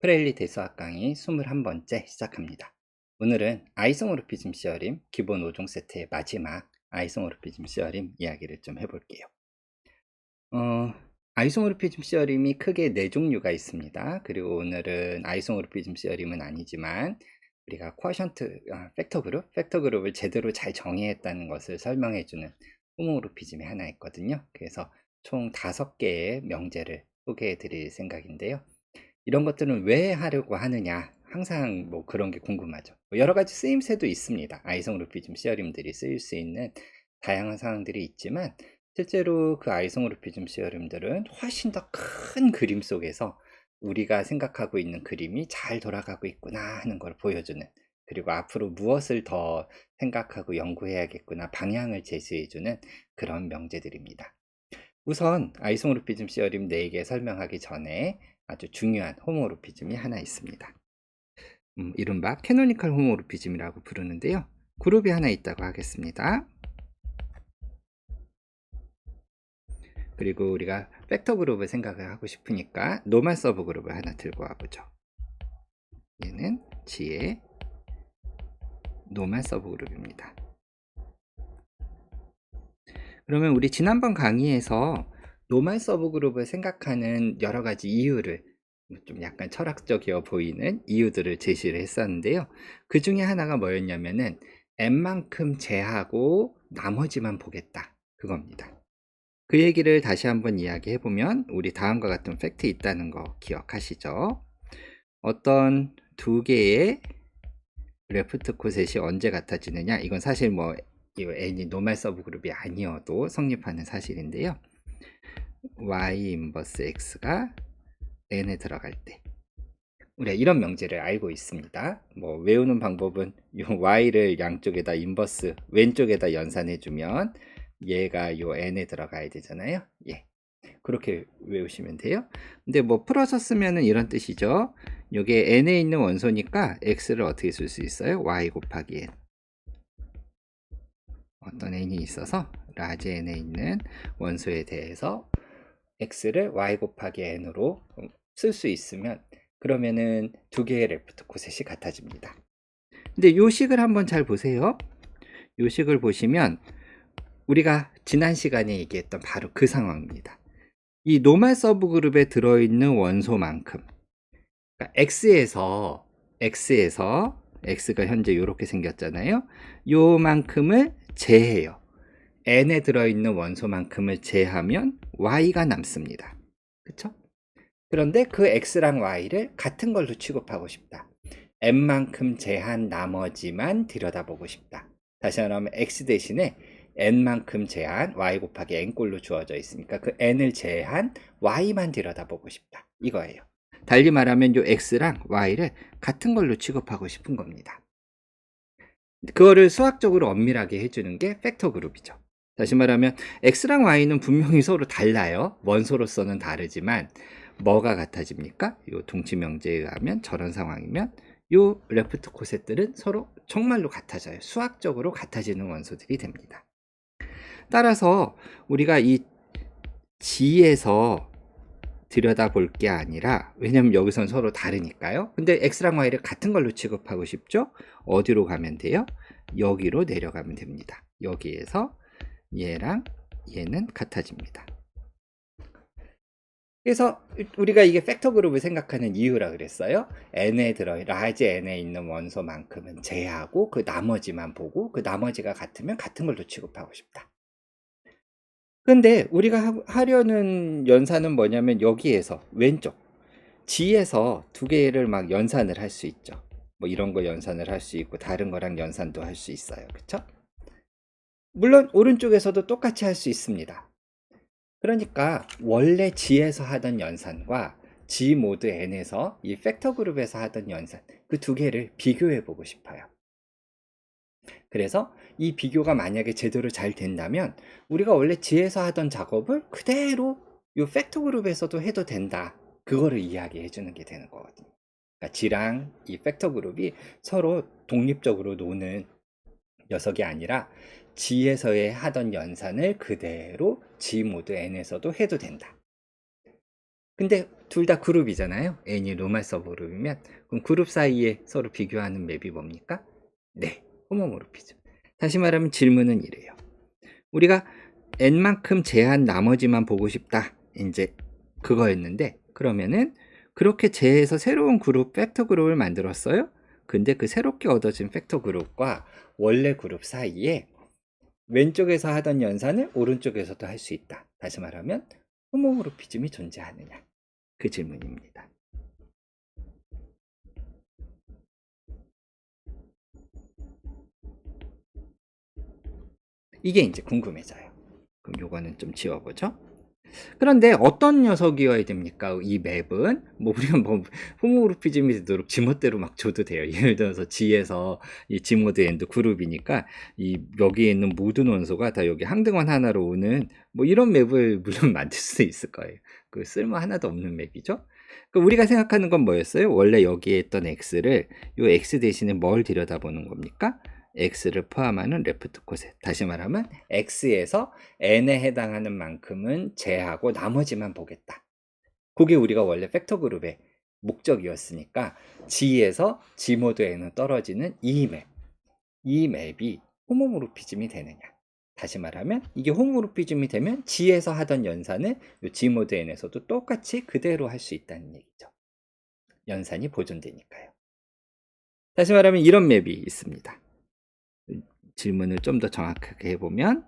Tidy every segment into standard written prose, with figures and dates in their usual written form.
프레일리티 수학 강의 21번째 시작합니다. 오늘은 아이소모르피즘 시어림 기본 5종 세트의 마지막 아이소모르피즘 시어림 이야기를 좀 해볼게요. 아이소모르피즘 시어림이 크게 4종류가 있습니다. 그리고 오늘은 아이소모르피즘 시어림은 아니지만 우리가 쿼션트 팩터 그룹을 제대로 잘 정의했다는 것을 설명해주는 호모모르피즘이 하나 있거든요. 그래서 총 5개의 명제를 소개해 드릴 생각인데요. 이런 것들은 왜 하려고 하느냐, 항상 뭐 그런 게 궁금하죠. 여러 가지 쓰임새도 있습니다. 아이소모르피즘 시어림들이 쓰일 수 있는 다양한 상황들이 있지만 실제로 그 아이소모르피즘 시어림들은 훨씬 더 큰 그림 속에서 우리가 생각하고 있는 그림이 잘 돌아가고 있구나 하는 걸 보여주는, 그리고 앞으로 무엇을 더 생각하고 연구해야겠구나 방향을 제시해주는 그런 명제들입니다. 우선 아이소모르피즘 시어림 4개 설명하기 전에 아주 중요한 호모모르피즘이 하나 있습니다. 이른바 캐노니컬 호모모르피즘이라고 부르는데요. 그룹이 하나 있다고 하겠습니다. 그리고 우리가 팩터 그룹을 생각을 하고 싶으니까 노멀 서브 그룹을 하나 들고 와보죠. 얘는 G의 노멀 서브 그룹입니다. 그러면 우리 지난번 강의에서 노멀 서브 그룹을 생각하는 여러 가지 이유를, 좀 약간 철학적이어 보이는 이유들을 제시를 했었는데요. 그 중에 하나가 뭐였냐면은 n만큼 제하고 나머지만 보겠다, 그겁니다. 그 얘기를 다시 한번 이야기해 보면 우리 다음과 같은 팩트 있다는 거 기억하시죠? 어떤 두 개의 레프트 코셋이 언제 같아지느냐, 이건 사실 뭐 이 n이 노멀 서브 그룹이 아니어도 성립하는 사실인데요. y 인버스 x가 n에 들어갈 때 우리가 이런 명제를 알고 있습니다. 뭐 외우는 방법은 요 y를 양쪽에다 인버스 왼쪽에다 연산해 주면 얘가 요 n에 들어가야 되잖아요. 예, 그렇게 외우시면 돼요. 근데 뭐 풀어서 쓰면은 이런 뜻이죠. 요게 n에 있는 원소니까 x를 어떻게 쓸 수 있어요? y 곱하기 n. 어떤 n이 있어서 라지 n에 있는 원소에 대해서 x를 y 곱하기 n으로 쓸 수 있으면, 그러면은 두 개의 레프트 코셋이 같아집니다. 근데 요 식을 한번 잘 보세요. 요 식을 보시면 우리가 지난 시간에 얘기했던 바로 그 상황입니다. 이 노멀 서브 그룹에 들어있는 원소만큼, 그러니까 x에서 x가 현재 이렇게 생겼잖아요. 요만큼을 제해요. n에 들어있는 원소만큼을 제하면 y가 남습니다. 그쵸? 그런데 그 x랑 y를 같은 걸로 취급하고 싶다. n만큼 제한 나머지만 들여다보고 싶다. 다시 말하면 x 대신에 n만큼 제한 y 곱하기 n꼴로 주어져 있으니까 그 n을 제한 y만 들여다보고 싶다, 이거예요. 달리 말하면 요 x랑 y를 같은 걸로 취급하고 싶은 겁니다. 그거를 수학적으로 엄밀하게 해주는 게 팩터 그룹이죠. 다시 말하면 x랑 y는 분명히 서로 달라요. 원소로서는 다르지만 뭐가 같아집니까? 요 동치 명제에 의하면 저런 상황이면 요 레프트 코셋들은 서로 정말로 같아져요. 수학적으로 같아지는 원소들이 됩니다. 따라서 우리가 이 G에서 들여다볼 게 아니라, 왜냐면 여기선 서로 다르니까요. 근데 x랑 y를 같은 걸로 취급하고 싶죠? 어디로 가면 돼요? 여기로 내려가면 됩니다. 여기에서 얘랑 얘는 같아집니다. 그래서 우리가 이게 팩터 그룹을 생각하는 이유라 그랬어요. 라지 n에 있는 원소만큼은 제하고 그 나머지만 보고, 그 나머지가 같으면 같은 걸로 취급하고 싶다. 근데 우리가 하려는 연산은 뭐냐면 여기에서 왼쪽 G에서 두 개를 막 연산을 할 수 있죠. 뭐 이런 거 연산을 할 수 있고 다른 거랑 연산도 할 수 있어요. 그쵸? 물론 오른쪽에서도 똑같이 할 수 있습니다. 그러니까 원래 G에서 하던 연산과 G 모드 N에서 이 팩터 그룹에서 하던 연산, 그 두 개를 비교해 보고 싶어요. 그래서 이 비교가 만약에 제대로 잘 된다면 우리가 원래 G에서 하던 작업을 그대로 이 팩터 그룹에서도 해도 된다, 그거를 이야기해 주는 게 되는 거거든요. 그러니까 G랑 이 팩터 그룹이 서로 독립적으로 노는 녀석이 아니라 G에서의 하던 연산을 그대로 G 모드 N에서도 해도 된다. 근데 둘 다 그룹이잖아요. n이 노멀 서브그룹이면 그럼 그룹 사이에 서로 비교하는 맵이 뭡니까? 네, 호모모르피즘. 다시 말하면 질문은 이래요. 우리가 n만큼 제한 나머지만 보고 싶다. 이제 그거였는데 그러면은 그렇게 제해서 새로운 그룹 팩터 그룹을 만들었어요. 근데 그 새롭게 얻어진 팩터 그룹과 원래 그룹 사이에 왼쪽에서 하던 연산을 오른쪽에서도 할 수 있다. 다시 말하면 호모모르피즘이 존재하느냐? 그 질문입니다. 이게 이제 궁금해져요. 그럼 요거는 좀 지워보죠. 그런데 어떤 녀석이어야 됩니까? 이 맵은 뭐 우리가 뭐 호모모르피즘이 되도록 지멋대로 막 줘도 돼요. 예를 들어서 G에서 이 G모드 엔드 그룹이니까 이 여기에 있는 모든 원소가 다 여기 항등원 하나로 오는 뭐 이런 맵을 물론 만들 수 있을 거예요. 그 쓸모 하나도 없는 맵이죠. 그 우리가 생각하는 건 뭐였어요? 원래 여기에 있던 X를 요 X 대신에 뭘 들여다보는 겁니까? X를 포함하는 레프트 코셋. 다시 말하면 X에서 n에 해당하는 만큼은 제하고 나머지만 보겠다. 그게 우리가 원래 팩터 그룹의 목적이었으니까 G에서 G모드 n은 떨어지는 이 맵이 호모모르피즘이 되느냐. 다시 말하면 이게 호모모르피즘이 되면 G에서 하던 연산을 G모드 n에서도 똑같이 그대로 할 수 있다는 얘기죠. 연산이 보존되니까요. 다시 말하면 이런 맵이 있습니다. 질문을 좀 더 정확하게 해보면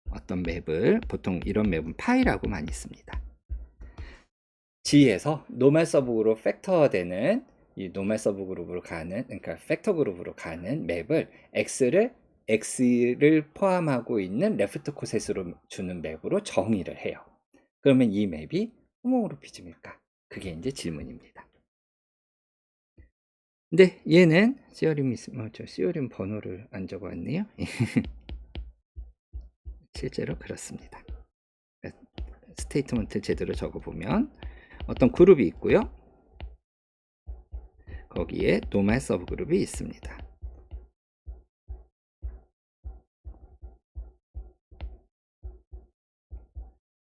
어떤 맵을 보통 이런 맵은 파이라고 많이 씁니다. G에서 노멀 서브그룹 팩터 되는 이 노멀 서브그룹으로 가는 그러니까 팩터 그룹으로 가는 맵을 X를 포함하고 있는 레프트 코셋으로 주는 맵으로 정의를 해요. 그러면 이 맵이 호모모르피즘일까? 그게 이제 질문입니다. 근데 얘는 시어림 번호를 안 적어왔네요. 실제로 그렇습니다. 스테이트먼트 제대로 적어보면 어떤 그룹이 있고요. 거기에 노멀 서브그룹이 있습니다.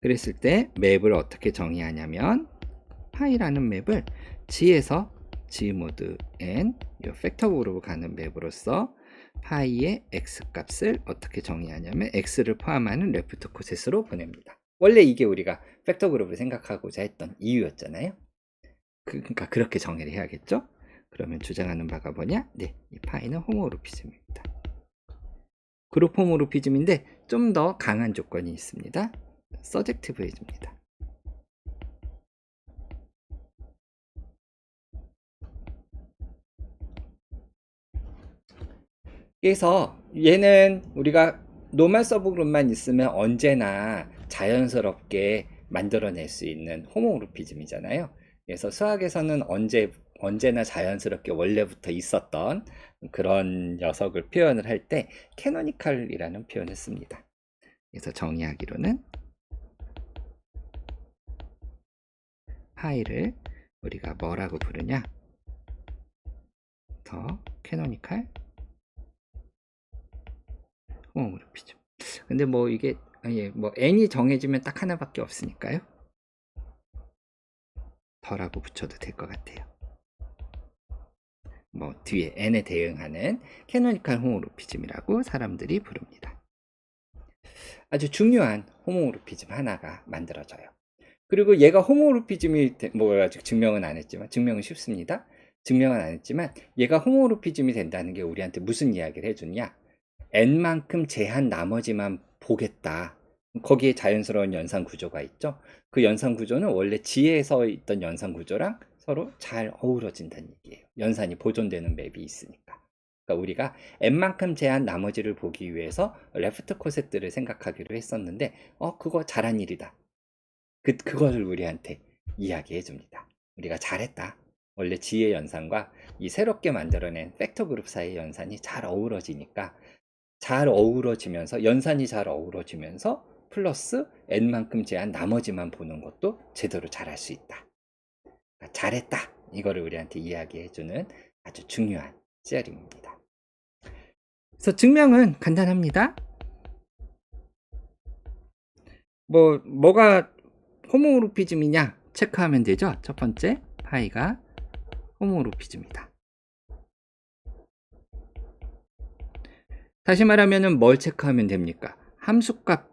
그랬을 때 맵을 어떻게 정의하냐면 파이라는 맵을 G에서 G모드 N 이 팩터 그룹으로 가는 맵으로서 파이의 X 값을 어떻게 정의하냐면 X를 포함하는 레프트 코셋으로 보냅니다. 원래 이게 우리가 팩터 그룹을 생각하고자 했던 이유였잖아요. 그러니까 그렇게 정의를 해야겠죠? 그러면 주장하는 바가 뭐냐? 네, 이 파이는 호모모르피즘입니다. 그룹 호모모르피즘인데 좀 더 강한 조건이 있습니다. 서젝티브 에이즈입니다. 그래서 얘는 우리가 노멀 서브그룹만 있으면 언제나 자연스럽게 만들어낼 수 있는 호모모르피즘이잖아요. 그래서 수학에서는 언제나 자연스럽게 원래부터 있었던 그런 녀석을 표현을 할 때 캐노니컬이라는 표현을 씁니다. 그래서 정의하기로는 파이를 우리가 뭐라고 부르냐? 더 캐노니컬 호모모르피즘. 근데 뭐 이게 뭐 n이 정해지면 딱 하나밖에 없으니까요. 더라고 붙여도 될 것 같아요. 뭐 뒤에 n에 대응하는 캐노니컬 호모모르피즘이라고 사람들이 부릅니다. 아주 중요한 호모모르피즘 하나가 만들어져요. 그리고 얘가 호모모르피즘이 뭐 아직 증명은 안 했지만 증명은 쉽습니다. 증명은 안 했지만 얘가 호모모르피즘이 된다는 게 우리한테 무슨 이야기를 해주냐? n만큼 제한 나머지만 보겠다. 거기에 자연스러운 연산 구조가 있죠. 그 연산 구조는 원래 지혜에서 있던 연산 구조랑 서로 잘 어우러진다는 얘기예요. 연산이 보존되는 맵이 있으니까. 그러니까 우리가 n만큼 제한 나머지를 보기 위해서 레프트 코셋들을 생각하기로 했었는데 그거 잘한 일이다. 그것을 우리한테 이야기해 줍니다. 우리가 잘했다. 원래 지혜 연산과 이 새롭게 만들어낸 팩터 그룹 사이의 연산이 잘 어우러지니까 잘 어우러지면서 연산이 잘 어우러지면서 플러스 n만큼 제한 나머지만 보는 것도 제대로 잘할 수 있다. 그러니까 잘했다. 이거를 우리한테 이야기해주는 아주 중요한 시어링입니다. 그래서 증명은 간단합니다. 뭐가 호모모르피즘이냐 체크하면 되죠. 첫 번째, 파이가 호모모르피즘이다. 다시 말하면은 뭘 체크하면 됩니까? 함수값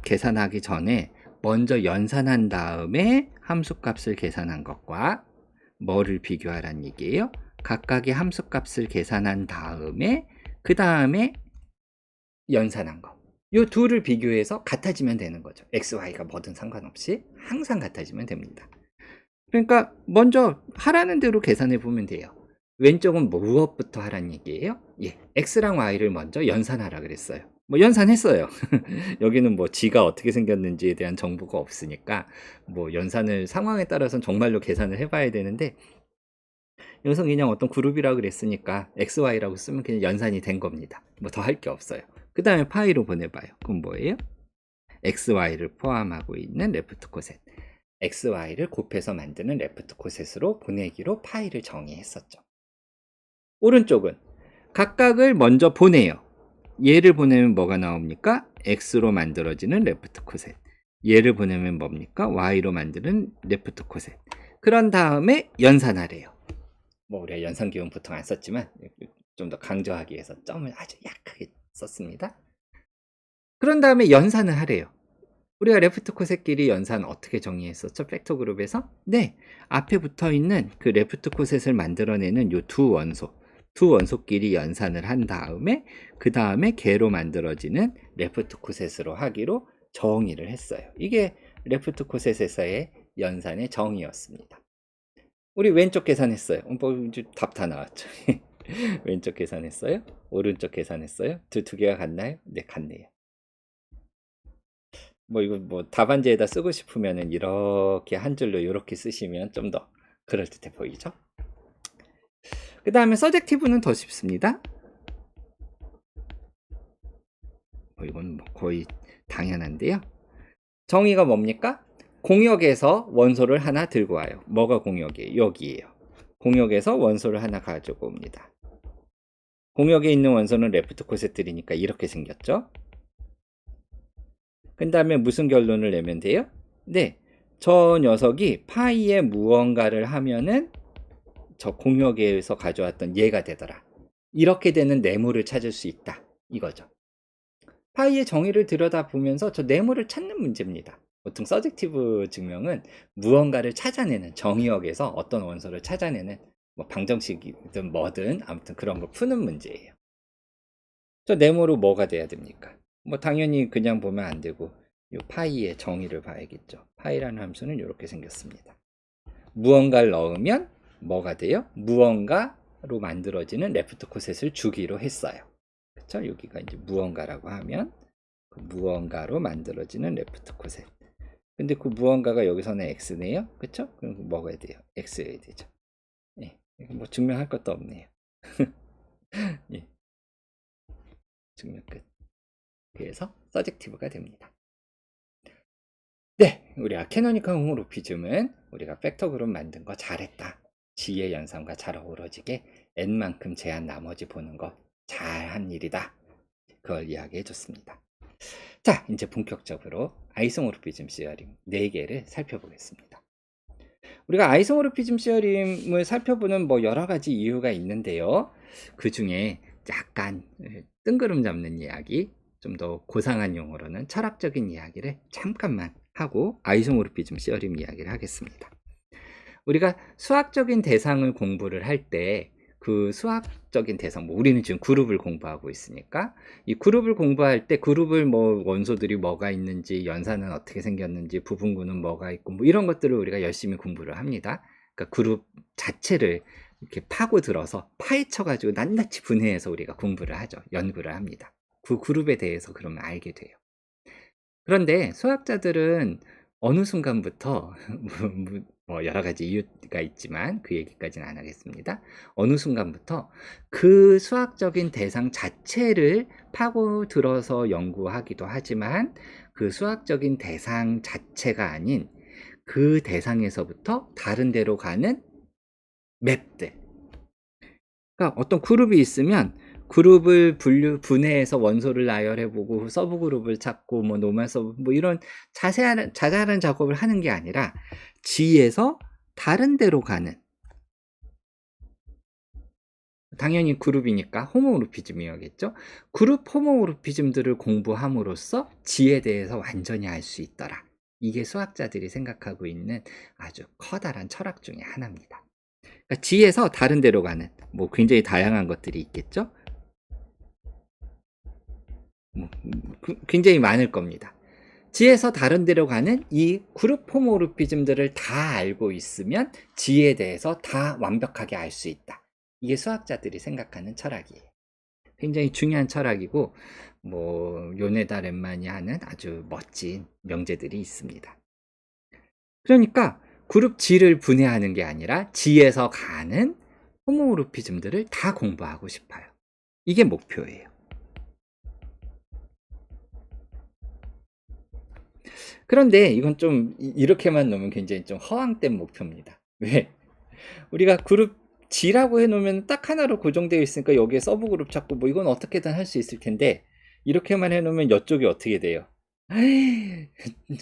계산하기 전에 먼저 연산한 다음에 함수값을 계산한 것과 뭐를 비교하란 얘기예요? 각각의 함수값을 계산한 다음에 그 다음에 연산한 거. 이 둘을 비교해서 같아지면 되는 거죠. x, y가 뭐든 상관없이 항상 같아지면 됩니다. 그러니까 먼저 하라는 대로 계산해 보면 돼요. 왼쪽은 무엇부터 하라는 얘기예요? 예, x랑 y를 먼저 연산하라 그랬어요. 뭐 연산했어요. 여기는 뭐 g가 어떻게 생겼는지에 대한 정보가 없으니까 뭐 연산을 상황에 따라서는 정말로 계산을 해봐야 되는데 여기서 그냥 어떤 그룹이라고 그랬으니까 xy라고 쓰면 그냥 연산이 된 겁니다. 뭐 더 할 게 없어요. 그 다음에 파이로 보내봐요. 그럼 뭐예요? xy를 포함하고 있는 레프트 코셋, xy를 곱해서 만드는 레프트 코셋으로 보내기로 파이를 정의했었죠. 오른쪽은 각각을 먼저 보내요. 얘를 보내면 뭐가 나옵니까? x로 만들어지는 레프트 코셋. 얘를 보내면 뭡니까? y로 만드는 레프트 코셋. 그런 다음에 연산하래요. 뭐 우리가 연산 기호는 보통 안 썼지만 좀 더 강조하기 위해서 점을 아주 약하게 썼습니다. 그런 다음에 연산을 하래요. 우리가 레프트 코셋끼리 연산 어떻게 정의했었죠? 팩터 그룹에서? 네, 앞에 붙어 있는 그 레프트 코셋을 만들어내는 요 두 원소끼리 연산을 한 다음에 그 다음에 개로 만들어지는 레프트 코셋으로 하기로 정의를 했어요. 이게 레프트 코셋에서의 연산의 정의였습니다. 우리 왼쪽 계산했어요. 뭐 이제 답 다 나왔죠. 왼쪽 계산했어요? 오른쪽 계산했어요? 두 개가 같나요? 네, 같네요. 뭐 이거 뭐 답안지에다 쓰고 싶으면은 이렇게 한 줄로 이렇게 쓰시면 좀 더 그럴듯해 보이죠? 그 다음에 서젝티브는 더 쉽습니다. 이건 뭐 거의 당연한데요. 정의가 뭡니까? 공역에서 원소를 하나 들고 와요. 뭐가 공역이에요? 여기에요. 공역에서 원소를 하나 가지고 옵니다. 공역에 있는 원소는 레프트 코셋들이니까 이렇게 생겼죠. 그 다음에 무슨 결론을 내면 돼요? 네, 저 녀석이 파이에 무언가를 하면은 저 공역에서 가져왔던 얘가 되더라. 이렇게 되는 네모를 찾을 수 있다. 이거죠. 파이의 정의를 들여다보면서 저 네모를 찾는 문제입니다. 보통 서젝티브 증명은 무언가를 찾아내는 정의역에서 어떤 원소를 찾아내는 뭐 방정식이든 뭐든 아무튼 그런 거 푸는 문제예요. 저 네모로 뭐가 돼야 됩니까? 뭐 당연히 그냥 보면 안 되고 이 파이의 정의를 봐야겠죠. 파이라는 함수는 이렇게 생겼습니다. 무언가를 넣으면 뭐가 돼요? 무언가로 만들어지는 레프트 코셋을 주기로 했어요. 그렇죠? 여기가 이제 무언가라고 하면 그 무언가로 만들어지는 레프트 코셋. 근데 그 무언가가 여기서는 x네요. 그렇죠? 그럼 먹어야 돼요. x여야 되죠. 예. 뭐 증명할 것도 없네요. 예. 증명 끝. 그래서 서젝티브가 됩니다. 네, 우리가 캐노니컬 호모모피즘은 우리가 팩터 그룹 만든 거 잘했다. G의 연산과 잘 어우러지게 n만큼 제한 나머지 보는 거 잘한 일이다. 그걸 이야기해 줬습니다. 자, 이제 본격적으로 아이소모르피즘 시어림 4개를 살펴보겠습니다. 우리가 아이소모르피즘 시어림을 살펴보는 뭐 여러 가지 이유가 있는데요. 그 중에 약간 뜬구름 잡는 이야기, 좀 더 고상한 용어로는 철학적인 이야기를 잠깐만 하고 아이소모르피즘 시어림 이야기를 하겠습니다. 우리가 수학적인 대상을 공부를 할 때 그 수학적인 대상, 뭐 우리는 지금 그룹을 공부하고 있으니까 이 그룹을 공부할 때 그룹을 뭐 원소들이 뭐가 있는지, 연산은 어떻게 생겼는지, 부분구는 뭐가 있고 뭐 이런 것들을 우리가 열심히 공부를 합니다. 그러니까 그룹 자체를 이렇게 파고들어서 파헤쳐가지고 낱낱이 분해해서 우리가 공부를 하죠. 연구를 합니다. 그 그룹에 대해서 그러면 알게 돼요. 그런데 수학자들은 어느 순간부터 뭐 여러 가지 이유가 있지만 그 얘기까지는 안 하겠습니다. 어느 순간부터 그 수학적인 대상 자체를 파고들어서 연구하기도 하지만 그 수학적인 대상 자체가 아닌 그 대상에서부터 다른 데로 가는 맵들. 그러니까 어떤 그룹이 있으면 그룹을 분해해서 원소를 나열해 보고 서브 그룹을 찾고 뭐 노멀 서브 뭐 이런 자잘한 작업을 하는 게 아니라 G에서 다른 데로 가는, 당연히 그룹이니까 호모모르피즘이었겠죠. 그룹 호모모르피즘들을 공부함으로써 G에 대해서 완전히 알 수 있더라. 이게 수학자들이 생각하고 있는 아주 커다란 철학 중에 하나입니다. 그러니까 G에서 다른 데로 가는 뭐 굉장히 다양한 것들이 있겠죠. 뭐 굉장히 많을 겁니다. G에서 다른 데로 가는 이 그룹 호모모르피즘들을 다 알고 있으면 G에 대해서 다 완벽하게 알 수 있다. 이게 수학자들이 생각하는 철학이에요. 굉장히 중요한 철학이고 뭐 요네다 렌만이 하는 아주 멋진 명제들이 있습니다. 그러니까 그룹 G를 분해하는 게 아니라 G에서 가는 호모모르피즘들을 다 공부하고 싶어요. 이게 목표예요. 그런데 이건 좀 이렇게만 놓으면 굉장히 좀 허황된 목표입니다. 왜? 우리가 그룹 G라고 해 놓으면 딱 하나로 고정되어 있으니까 여기에 서브 그룹 찾고 뭐 이건 어떻게든 할 수 있을 텐데, 이렇게만 해 놓으면 이쪽이 어떻게 돼요?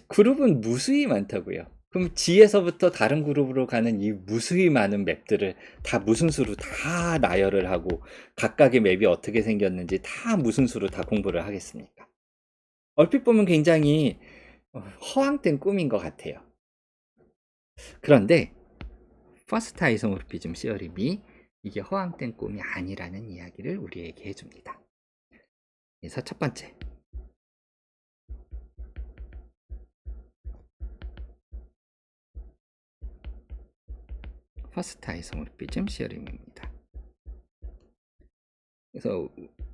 그룹은 무수히 많다고요. 그럼 G에서부터 다른 그룹으로 가는 이 무수히 많은 맵들을 다 무슨 수로 다 나열을 하고 각각의 맵이 어떻게 생겼는지 다 무슨 수로 다 공부를 하겠습니까? 얼핏 보면 굉장히 허황된 꿈인 것 같아요. 그런데 퍼스트 아이소모르피즘 시어림이 이게 허황된 꿈이 아니라는 이야기를 우리에게 해줍니다. 그래서 첫 번째, 퍼스트 아이소모르피즘 시어림입니다. 그래서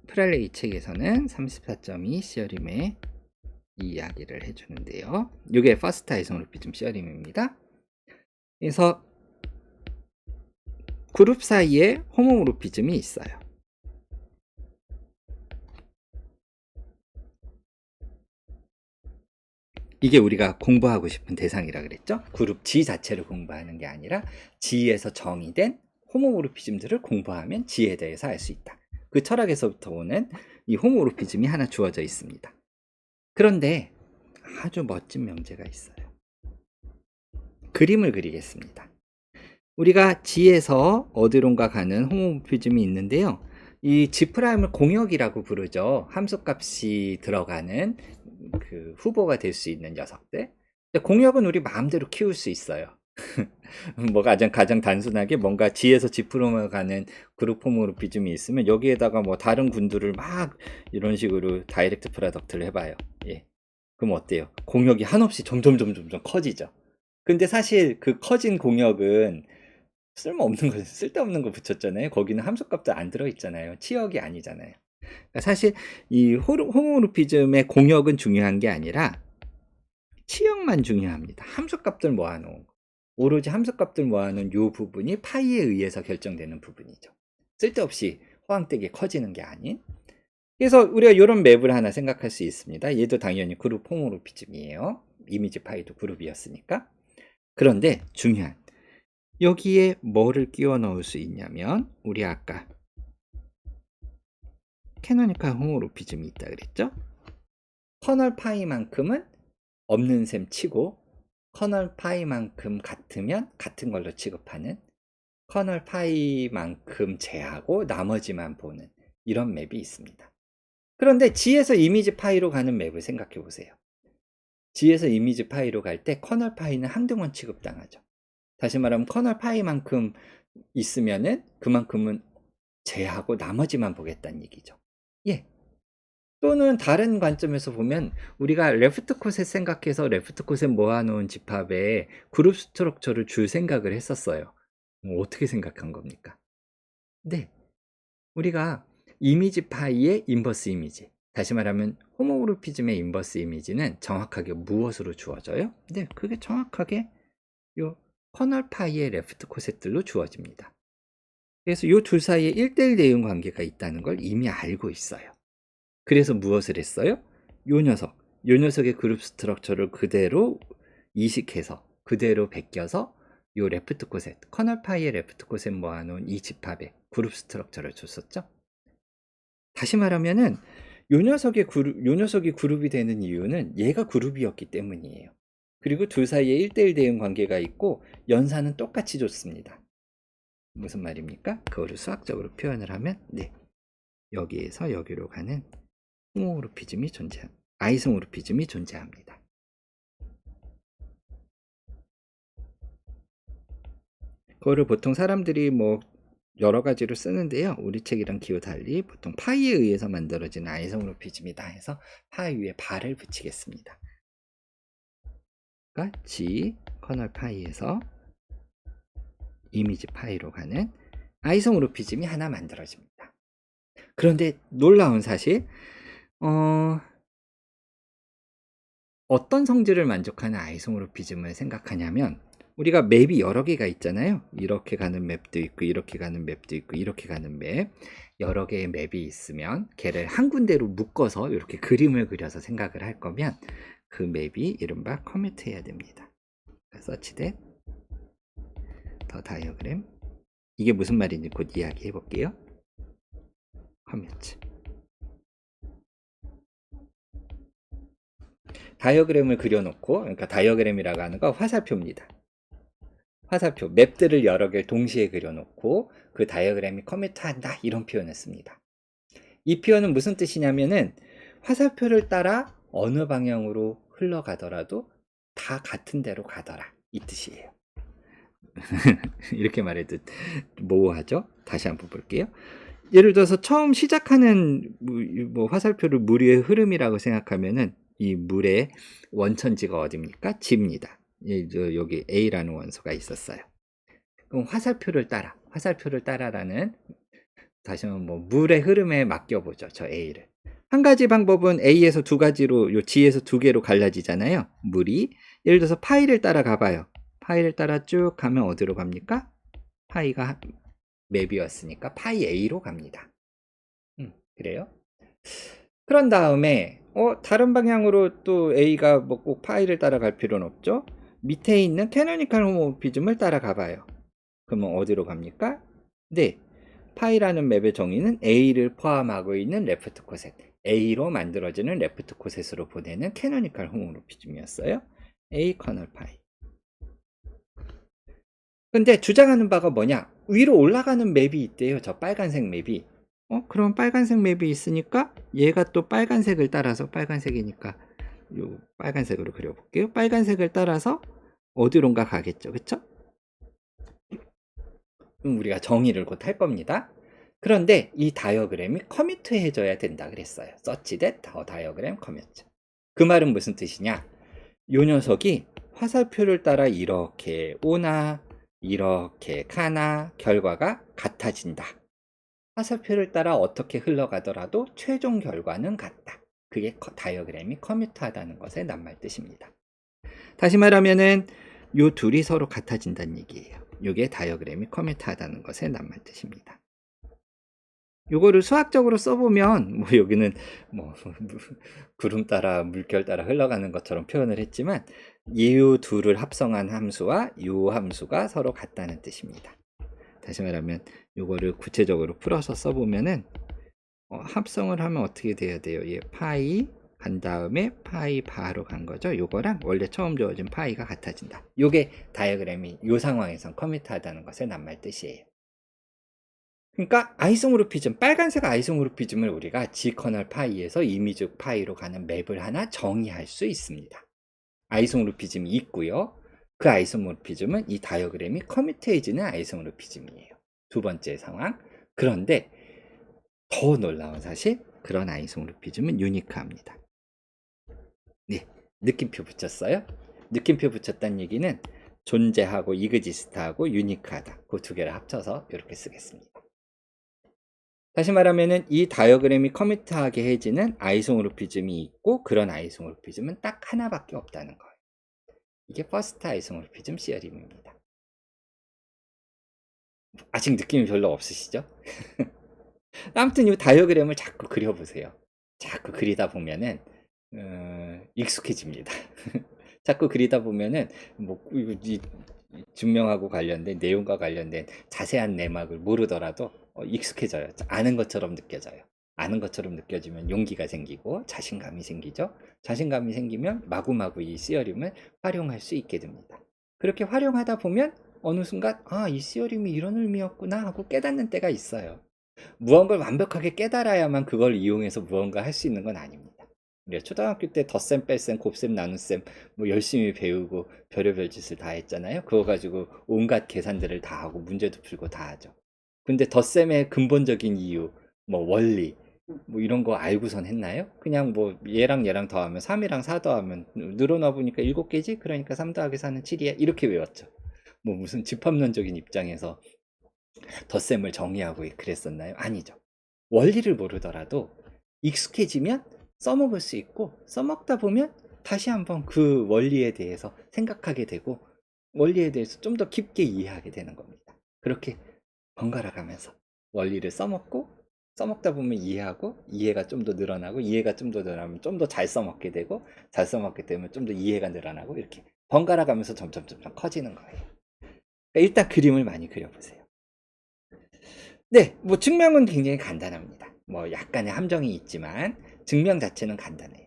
프랄레이 책에서는 34.2 시어림의 이 이야기를 해주는데요. 이게 퍼스트 아이소모르피즘 시어림입니다. 그래서 그룹 사이에 호모모르피즘이 있어요. 이게 우리가 공부하고 싶은 대상이라 그랬죠. 그룹 G 자체를 공부하는 게 아니라 G에서 정의된 호모모르피즘들을 공부하면 G에 대해서 알 수 있다. 그 철학에서부터 오는 이 호모모르피즘이 하나 주어져 있습니다. 그런데 아주 멋진 명제가 있어요. 그림을 그리겠습니다. 우리가 G에서 어디론가 가는 호모모르피즘이 있는데요. 이 G'을 공역이라고 부르죠. 함수값이 들어가는 그 후보가 될 수 있는 녀석들. 공역은 우리 마음대로 키울 수 있어요. 뭐 가장 단순하게 뭔가 G에서 G'로 가는 그룹 호모모르피즘이 있으면 여기에다가 뭐 다른 군두를 막 이런 식으로 다이렉트 프로덕트를 해봐요. 예. 그럼 어때요? 공역이 한없이 점점 커지죠. 근데 사실 그 커진 공역은 쓸모없는 거, 쓸데없는 거 붙였잖아요. 거기는 함수값도 안 들어있잖아요. 치역이 아니잖아요. 그러니까 사실 이 호모모르피즘의 공역은 중요한 게 아니라 치역만 중요합니다. 함수값들 모아놓은 거. 오로지 함수값들 모아놓은 요 부분이 파이에 의해서 결정되는 부분이죠. 쓸데없이 허황되게 커지는 게 아닌. 그래서 우리가 이런 맵을 하나 생각할 수 있습니다. 얘도 당연히 그룹 호모모르피즘이에요. 이미지 파이도 그룹이었으니까. 그런데 중요한, 여기에 뭐를 끼워 넣을 수 있냐면 우리 아까 캐노니컬 호모모르피즘이 있다 그랬죠? 커널 파이만큼은 없는 셈 치고 커널 파이만큼 같으면 같은 걸로 취급하는, 커널 파이만큼 제하고 나머지만 보는 이런 맵이 있습니다. 그런데 G에서 이미지 파이로 가는 맵을 생각해 보세요. G에서 이미지 파이로 갈 때 커널 파이는 항등원 취급당하죠. 다시 말하면 커널 파이만큼 있으면은 그만큼은 제하고 나머지만 보겠다는 얘기죠. 예. 또는 다른 관점에서 보면 우리가 레프트 코셋 생각해서 레프트 코셋 모아놓은 집합에 그룹 스트럭처를 줄 생각을 했었어요. 어떻게 생각한 겁니까? 네. 우리가 이미지 파이의 인버스 이미지, 다시 말하면 호모모르피즘의 인버스 이미지는 정확하게 무엇으로 주어져요? 네, 그게 정확하게 요 커널 파이의 레프트 코셋들로 주어집니다. 그래서 이 둘 사이에 1대1 대응 관계가 있다는 걸 이미 알고 있어요. 그래서 무엇을 했어요? 요 녀석의 그룹 스트럭처를 그대로 이식해서 그대로 베껴서 요 레프트 코셋, 커널 파이의 레프트 코셋 모아놓은 이 집합에 그룹 스트럭처를 줬었죠. 다시 말하면은 요 녀석이 그룹이 되는 이유는 얘가 그룹이었기 때문이에요. 그리고 둘 사이에 1대1 대응 관계가 있고 연산은 똑같이 좋습니다. 무슨 말입니까? 그거를 수학적으로 표현을 하면 네, 여기에서 여기로 가는 아이소모르피즘이 존재합니다. 그거를 보통 사람들이 뭐 여러 가지로 쓰는데요. 우리 책이랑 기호 달리 보통 파이에 의해서 만들어진 아이소모르피즘이다 해서 파이 위에 발을 붙이겠습니다. 그러니까 G 커널 파이에서 이미지 파이로 가는 아이소모르피즘이 하나 만들어집니다. 그런데 놀라운 사실, 어떤 성질을 만족하는 아이소모르피즘을 생각하냐면 우리가 맵이 여러 개가 있잖아요. 이렇게 가는 맵도 있고 이렇게 가는 맵도 있고 이렇게 가는 맵, 여러 개의 맵이 있으면 걔를 한 군데로 묶어서 이렇게 그림을 그려서 생각을 할 거면 그 맵이 이른바 커뮤트해야 됩니다. 서치 더 다이어그램, 이게 무슨 말인지 곧 이야기해 볼게요. 커뮤트. 다이어그램을 그려놓고, 그러니까 다이어그램이라고 하는 건 화살표입니다. 화살표, 맵들을 여러 개 동시에 그려놓고 그 다이어그램이 커뮤트한다, 이런 표현을 씁니다. 이 표현은 무슨 뜻이냐면은 화살표를 따라 어느 방향으로 흘러가더라도 다 같은 데로 가더라, 이 뜻이에요. 이렇게 말해도 모호하죠? 다시 한번 볼게요. 예를 들어서 처음 시작하는 뭐 화살표를 물의 흐름이라고 생각하면은 이 물의 원천지가 어디입니까? G입니다. 여기 A라는 원소가 있었어요. 그럼 화살표를 따라라는, 다시 한번 뭐 물의 흐름에 맡겨보죠. 저 A를. 한 가지 방법은 A에서 두 가지로, 요 G에서 두 개로 갈라지잖아요. 물이. 예를 들어서 파이를 따라 가봐요. 파이를 따라 쭉 가면 어디로 갑니까? 파이가 맵이었으니까 파이 A로 갑니다. 그래요? 그런 다음에 다른 방향으로 또 A가 뭐 꼭 파이를 따라갈 필요는 없죠. 밑에 있는 캐노니컬 호모모피즘을 따라가 봐요. 그러면 어디로 갑니까? 네, 파이라는 맵의 정의는 A를 포함하고 있는 레프트 코셋, A로 만들어지는 레프트 코셋으로 보내는 캐노니컬 호모모피즘이었어요. A 커널 파이. 근데 주장하는 바가 뭐냐? 위로 올라가는 맵이 있대요. 저 빨간색 맵이. 그럼 빨간색 맵이 있으니까 얘가 또 빨간색을 따라서, 빨간색이니까 요 빨간색으로 그려볼게요. 빨간색을 따라서 어디론가 가겠죠. 그쵸? 그럼 우리가 정의를 곧 할 겁니다. 그런데 이 다이어그램이 커뮤트해져야 된다 그랬어요. 서치 더 다이어그램 커뮤트. 그 말은 무슨 뜻이냐? 요 녀석이 화살표를 따라 이렇게 오나 이렇게 가나 결과가 같아진다. 화살표를 따라 어떻게 흘러가더라도 최종 결과는 같다. 그게 다이어그램이 커뮤트하다는 것의 낱말 뜻입니다. 다시 말하면은 요 둘이 서로 같아진다는 얘기예요. 요게 다이어그램이 커뮤트하다는 것의 낱말 뜻입니다. 요거를 수학적으로 써보면 뭐 여기는 뭐 구름 따라 물결 따라 흘러가는 것처럼 표현을 했지만 이 둘을 합성한 함수와 이 함수가 서로 같다는 뜻입니다. 다시 말하면 요거를 구체적으로 풀어서 써보면은 합성을 하면 어떻게 돼야 돼요? 예, 파이 간 다음에 파이 바로 간 거죠. 요거랑 원래 처음 주어진 파이가 같아진다. 요게 다이어그램이 요 상황에선 커뮤트하다는 것의 낱말 뜻이에요. 그러니까 아이소모르피즘, 빨간색 아이소모르피즘을 우리가 G 커널 파이에서 이미지 파이로 가는 맵을 하나 정의할 수 있습니다. 아이소모르피즘이 있고요. 그 아이소모르피즘은 이 다이어그램이 커뮤트해지는 아이소모르피즘이에요. 두 번째 상황. 그런데 더 놀라운 사실, 그런 아이소모르피즘은 유니크합니다. 네, 느낌표 붙였어요? 느낌표 붙였다는 얘기는 존재하고 이그지스트하고 유니크하다. 그 두 개를 합쳐서 이렇게 쓰겠습니다. 다시 말하면은 이 다이어그램이 커뮤트하게 해지는 아이소모르피즘이 있고 그런 아이소모르피즘은 딱 하나밖에 없다는 거예요. 이게 퍼스트 아이소모르피즘 시어림입니다. 아직 느낌이 별로 없으시죠? 아무튼 이 다이어그램을 자꾸 그려보세요. 자꾸 그리다 보면은 익숙해집니다. 자꾸 그리다 보면은 뭐 이 증명하고 관련된 내용과 관련된 자세한 내막을 모르더라도 익숙해져요. 아는 것처럼 느껴져요. 아는 것처럼 느껴지면 용기가 생기고 자신감이 생기죠. 자신감이 생기면 마구마구 이 시어림을 활용할 수 있게 됩니다. 그렇게 활용하다 보면 어느 순간 이 시어림이 이런 의미였구나 하고 깨닫는 때가 있어요. 무언가를 완벽하게 깨달아야만 그걸 이용해서 무언가 할 수 있는 건 아닙니다. 우리가 초등학교 때 덧셈, 뺄셈, 곱셈, 나눗셈 뭐 열심히 배우고 별의별 짓을 다 했잖아요. 그거 가지고 온갖 계산들을 다 하고 문제도 풀고 다 하죠. 근데 덧셈의 근본적인 이유, 뭐 원리, 뭐 이런 거 알고선 했나요? 그냥 뭐 얘랑 얘랑 더하면 3이랑 4 더하면 늘어나 보니까 7개지? 그러니까 3 더하기 4는 7이야. 이렇게 외웠죠. 뭐 무슨 집합론적인 입장에서 덧셈을 정의하고 그랬었나요? 아니죠. 원리를 모르더라도 익숙해지면 써먹을 수 있고 써먹다 보면 다시 한번 그 원리에 대해서 생각하게 되고 원리에 대해서 좀 더 깊게 이해하게 되는 겁니다. 그렇게 번갈아 가면서 원리를 써먹고 써먹다 보면 이해하고 이해가 좀 더 늘어나고 이해가 좀 더 늘어나면 좀 더 잘 써먹게 되고 잘 써먹게 되면 좀 더 이해가 늘어나고 이렇게 번갈아 가면서 점점 커지는 거예요. 그러니까 일단 그림을 많이 그려보세요. 네, 뭐 증명은 굉장히 간단합니다. 뭐 약간의 함정이 있지만 증명 자체는 간단해요.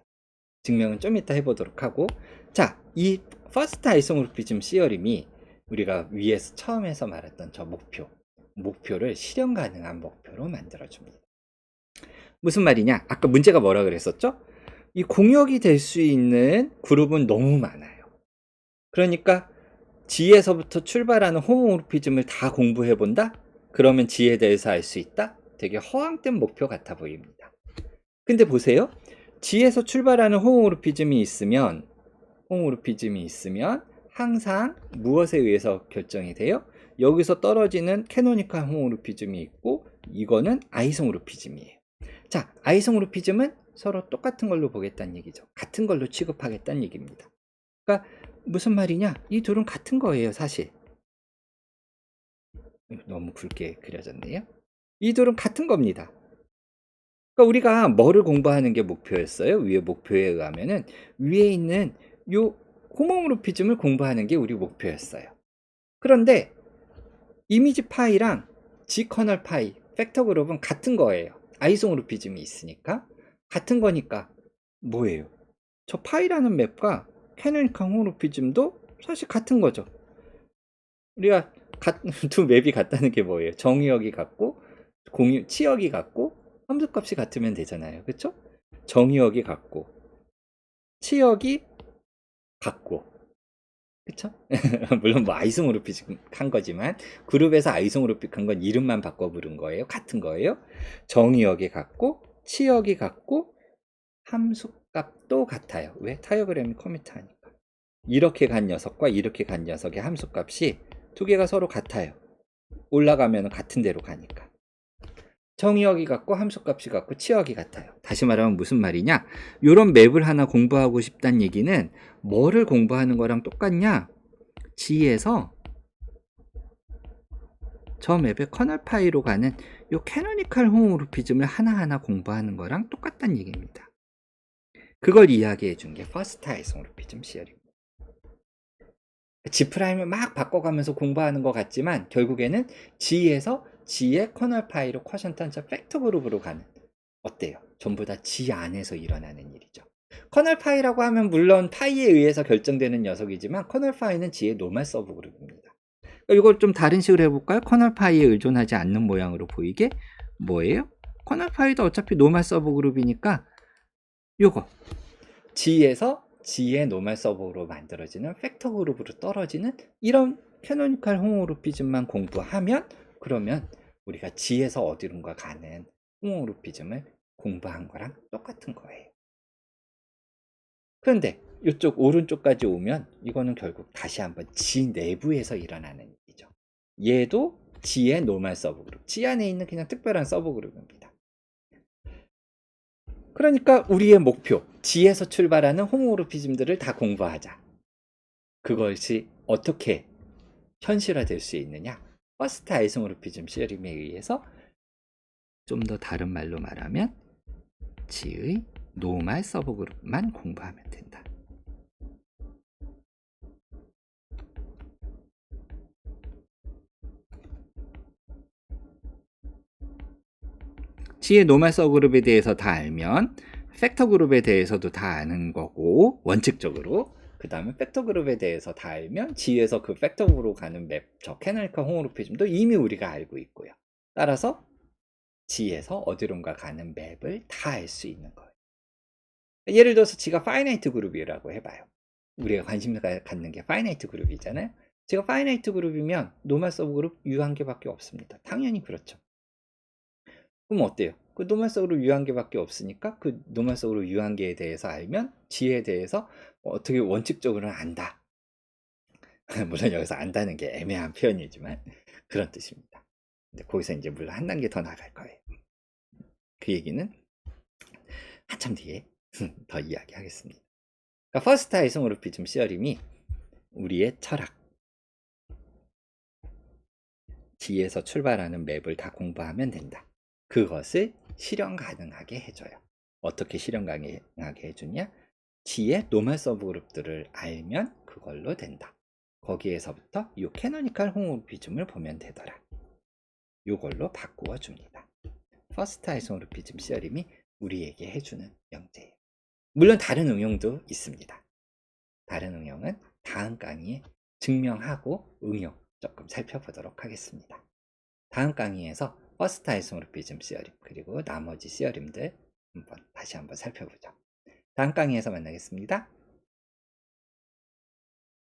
증명은 좀 이따 해보도록 하고, 자, 이 퍼스트 아이소모르피즘 시어림이 우리가 위에서 처음에서 말했던 저 목표를 실현 가능한 목표로 만들어줍니다. 무슨 말이냐? 아까 문제가 뭐라 그랬었죠? 이 공역이 될 수 있는 그룹은 너무 많아요. 그러니까 G에서부터 출발하는 호모모르피즘을 다 공부해본다? 그러면 G에 대해서 알 수 있다? 되게 허황된 목표 같아 보입니다. 근데 보세요. G에서 출발하는 호모모르피즘이 있으면 항상 무엇에 의해서 결정이 돼요? 여기서 떨어지는 캐노니컬 호모모르피즘이 있고 이거는 아이소모르피즘이에요. 자, 아이소모르피즘은 서로 똑같은 걸로 보겠다는 얘기죠. 같은 걸로 취급하겠다는 얘기입니다. 그러니까 무슨 말이냐? 이 둘은 같은 거예요, 사실. 너무 굵게 그려졌네요. 이 둘은 같은 겁니다. 그러니까 우리가 뭐를 공부하는 게 목표였어요? 위의 목표에 의하면은 위에 있는 요 호모모르피즘을 공부하는 게 우리 목표였어요. 그런데 이미지 파이랑 G 커널 파이, 팩터 그룹은 같은 거예요. 아이소모르피즘이 있으니까. 같은 거니까 뭐예요? 저 파이라는 맵과 캐노니컬 호모모르피즘도 사실 같은 거죠. 우리가 두 맵이 같다는 게 뭐예요? 정의역이 같고 치역이 같고 함수값이 같으면 되잖아요. 그쵸? 정의역이 같고 치역이 같고 그쵸? 물론 뭐 아이소모르픽한 거지만 그룹에서 아이소모르픽한 건 이름만 바꿔 부른 거예요. 같은 거예요. 정의역이 같고 치역이 같고 함수값도 같아요. 왜? 타이어그램이 커미트하니까. 이렇게 간 녀석과 이렇게 간 녀석의 함수값이 두 개가 서로 같아요. 올라가면 같은 데로 가니까. 정의역이 같고 함수값이 같고 치역이 같아요. 다시 말하면 무슨 말이냐? 이런 맵을 하나 공부하고 싶다는 얘기는 뭐를 공부하는 거랑 똑같냐? G에서 저 맵의 커널 파이로 가는 이 캐노니컬 호모모르피즘을 하나하나 공부하는 거랑 똑같다는 얘기입니다. 그걸 이야기해 준 게 퍼스트 아이소모르피즘 시어리입니다. G 프라임을 막 바꿔가면서 공부하는 것 같지만 결국에는 G에서 G의 커널 파이로 쿼션탄트 팩터 그룹으로 가는 어때요? 전부 다 G 안에서 일어나는 일이죠. 커널 파이라고 하면 물론 파이에 의해서 결정되는 녀석이지만 커널 파이는 G의 노멀 서브 그룹입니다. 그러니까 이걸 좀 다른 식으로 해볼까요? 커널 파이에 의존하지 않는 모양으로 보이게 뭐예요? 커널 파이도 어차피 노멀 서브 그룹이니까 요거 G에서 G의 노멀 서브로 만들어지는 팩터 그룹으로 떨어지는 이런 캐노니컬 호모모르피즘만 공부하면 그러면 우리가 G에서 어디론가 가는 호모모르피즘을 공부한 거랑 똑같은 거예요. 그런데 이쪽 오른쪽까지 오면 이거는 결국 다시 한번 G 내부에서 일어나는 일이죠. 얘도 G의 노멀 서브 그룹, G 안에 있는 그냥 특별한 서브 그룹입니다. 그러니까 우리의 목표, G에서 출발하는 호모모르피즘들을 다 공부하자. 그것이 어떻게 현실화될 수 있느냐? 퍼스트 아이소모르피즘 시어림에 의해서 좀 더 다른 말로 말하면 G의 노멀 서브 그룹만 공부하면 된다. G의 노멀 서브그룹에 대해서 다 알면 팩터 그룹에 대해서도 다 아는 거고, 원칙적으로. 그 다음에 팩터 그룹에 대해서 다 알면 G에서 그 팩터 그룹으로 가는 맵, 저 캐노니컬 홈모르피즘도 이미 우리가 알고 있고요. 따라서 G에서 어디론가 가는 맵을 다 알 수 있는 거예요. 예를 들어서 G가 파이나이트 그룹이라고 해봐요. 우리가 관심 갖는 게 파이나이트 그룹이잖아요. G가 파이나이트 그룹이면 노멀 서브그룹 U 한 개밖에 없습니다. 당연히 그렇죠. 그럼 어때요? 그 노멀 서브그룹 U 한 개밖에 없으니까 그 노멀 서브그룹 U 한 개에 대해서 알면 G에 대해서 어떻게 원칙적으로는 안다. 물론 여기서 안다는 게 애매한 표현이지만 그런 뜻입니다. 근데 거기서 이제 물론 한 단계 더 나갈 거예요. 그 얘기는 한참 뒤에 더 이야기하겠습니다. 그러니까 퍼스트 아이소모르피즘 시어림이 우리의 철학, G에서 출발하는 맵을 다 공부하면 된다. 그것을 실현 가능하게 해줘요. 어떻게 실현 가능하게 해주냐? G의 노멀 서브그룹들을 알면 그걸로 된다. 거기에서부터 이 캐노니컬 홈모르피즘을 보면 되더라. 이걸로 바꾸어 줍니다. 퍼스트 아이소모르피즘 시어림이 우리에게 해주는 영재예요. 물론 다른 응용도 있습니다. 다른 응용은 다음 강의에 증명하고 응용 조금 살펴보도록 하겠습니다. 다음 강의에서 퍼스트 아이소모르피즘 시어림 그리고 나머지 시어림들 다시 한번 살펴보죠. 다음 강의에서 만나겠습니다.